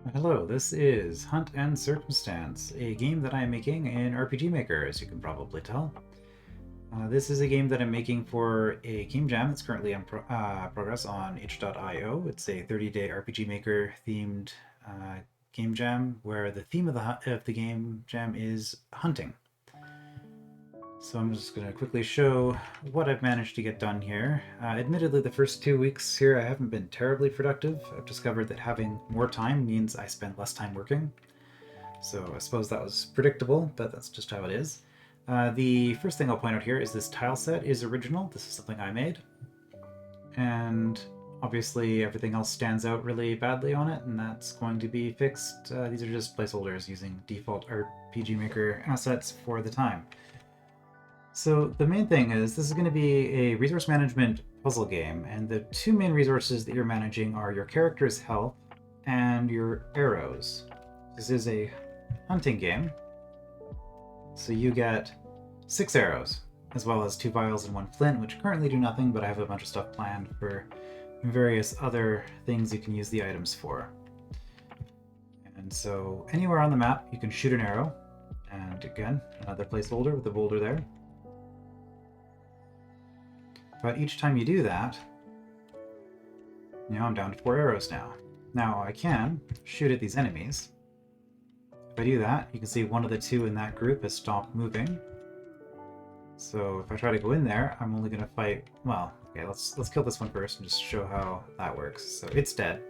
Hello, this is Hunt and Circumstance, a game that I am making in RPG Maker, as you can probably tell. This is a game that I'm making for a game jam that's currently in progress on itch.io. It's a 30-day RPG Maker themed game jam where the theme of the game jam is hunting. So I'm just going to quickly show what I've managed to get done here. Admittedly, the first 2 weeks here I haven't been terribly productive. I've discovered that having more time means I spend less time working. So I suppose that was predictable, but that's just how it is. The first thing I'll point out here is this tile set is original. This is something I made. And obviously everything else stands out really badly on it, and that's going to be fixed. These are just placeholders using default RPG Maker assets for the time. So the main thing is this is going to be a resource management puzzle game, and the two main resources that you're managing are your character's health and your arrows. This is a hunting game, so you get 6 arrows, as well as 2 vials and 1 flint, which currently do nothing, but I have a bunch of stuff planned for various other things you can use the items for. And so anywhere on the map you can shoot an arrow, and again, another placeholder with the boulder there. But each time you do that, I'm down to 4 arrows now. Now I can shoot at these enemies. If I do that, you can see one of the 2 in that group has stopped moving. So if I try to go in there, I'm only going to fight... Well, okay, let's kill this one first and just show how that works. So it's dead.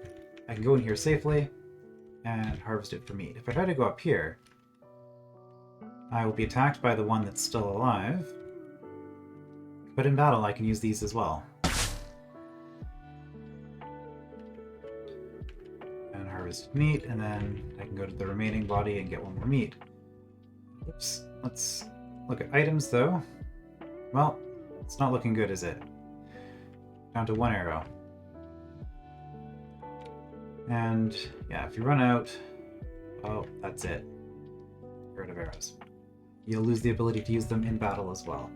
I can go in here safely and harvest it for meat. If I try to go up here, I will be attacked by the one that's still alive. But in battle, I can use these as well. And harvest meat, and then I can go to the remaining body and get 1 more meat. Oops. Let's look at items, though. Well, it's not looking good, is it? Down to 1 arrow. And, yeah, if you run out... Oh, that's it. Get rid of arrows. You'll lose the ability to use them in battle as well.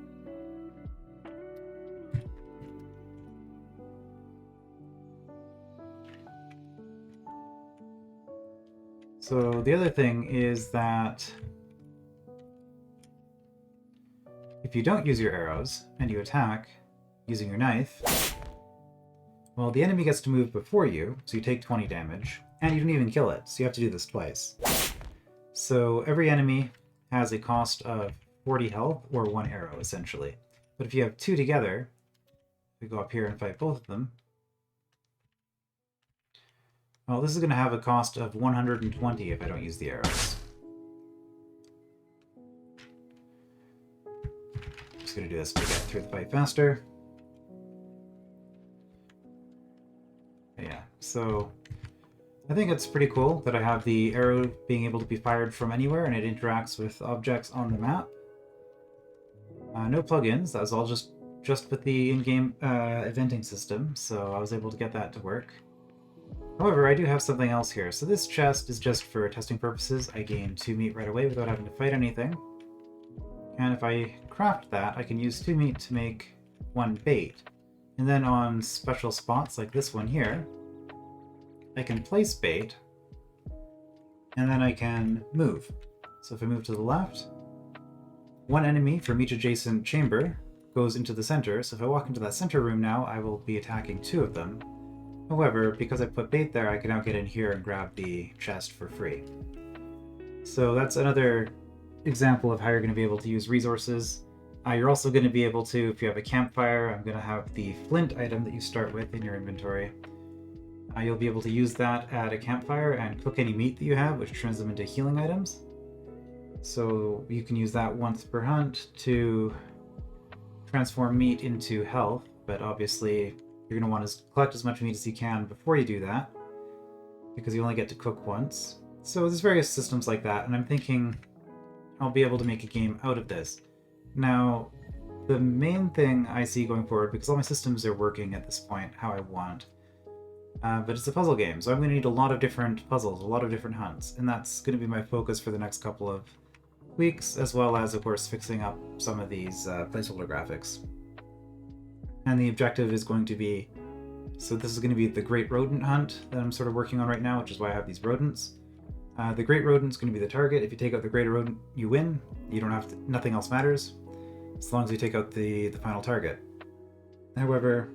So the other thing is that if you don't use your arrows and you attack using your knife, well, the enemy gets to move before you, so you take 20 damage, and you don't even kill it, so you have to do this twice. So every enemy has a cost of 40 health, or 1 arrow, essentially. But if you have 2 together, we go up here and fight both of them. Well, this is going to have a cost of 120 if I don't use the arrows. I'm just going to do this to get through the fight faster. Yeah, so I think it's pretty cool that I have the arrow being able to be fired from anywhere and it interacts with objects on the map. No plugins, that was all just with the in-game eventing system, so I was able to get that to work. However, I do have something else here. So this chest is just for testing purposes. I gain 2 meat right away without having to fight anything. And if I craft that, I can use 2 meat to make 1 bait. And then on special spots like this one here, I can place bait, and then I can move. So if I move to the left, 1 enemy from each adjacent chamber goes into the center. So if I walk into that center room now, I will be attacking 2 of them. However, because I put bait there, I can now get in here and grab the chest for free. So that's another example of how you're going to be able to use resources. You're also going to be able to, if you have a campfire, I'm going to have the flint item that you start with in your inventory. You'll be able to use that at a campfire and cook any meat that you have, which turns them into healing items. So you can use that once per hunt to transform meat into health, but obviously you're going to want to collect as much meat as you can before you do that, because you only get to cook once. So there's various systems like that, and I'm thinking I'll be able to make a game out of this. Now, the main thing I see going forward, because all my systems are working at this point how I want, but it's a puzzle game, so I'm going to need a lot of different puzzles, a lot of different hunts, and that's going to be my focus for the next couple of weeks, as well as, of course, fixing up some of these placeholder graphics. And the objective is going to be So this is going to be the Great Rodent Hunt that I'm sort of working on right now, which is why I have these rodents. The Great Rodent's going to be the target. If you take out the Great Rodent, you win. You don't have to, nothing else matters, as long as you take out the final target. However,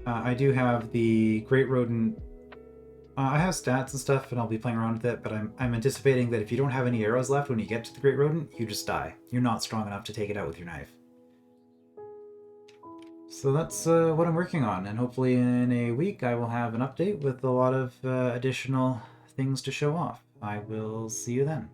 I do have the Great Rodent. I have stats and stuff, and I'll be playing around with it, but I'm anticipating that if you don't have any arrows left when you get to the Great Rodent, you just die. You're not strong enough to take it out with your knife. So that's what I'm working on, and hopefully in a week I will have an update with a lot of additional things to show off. I will see you then.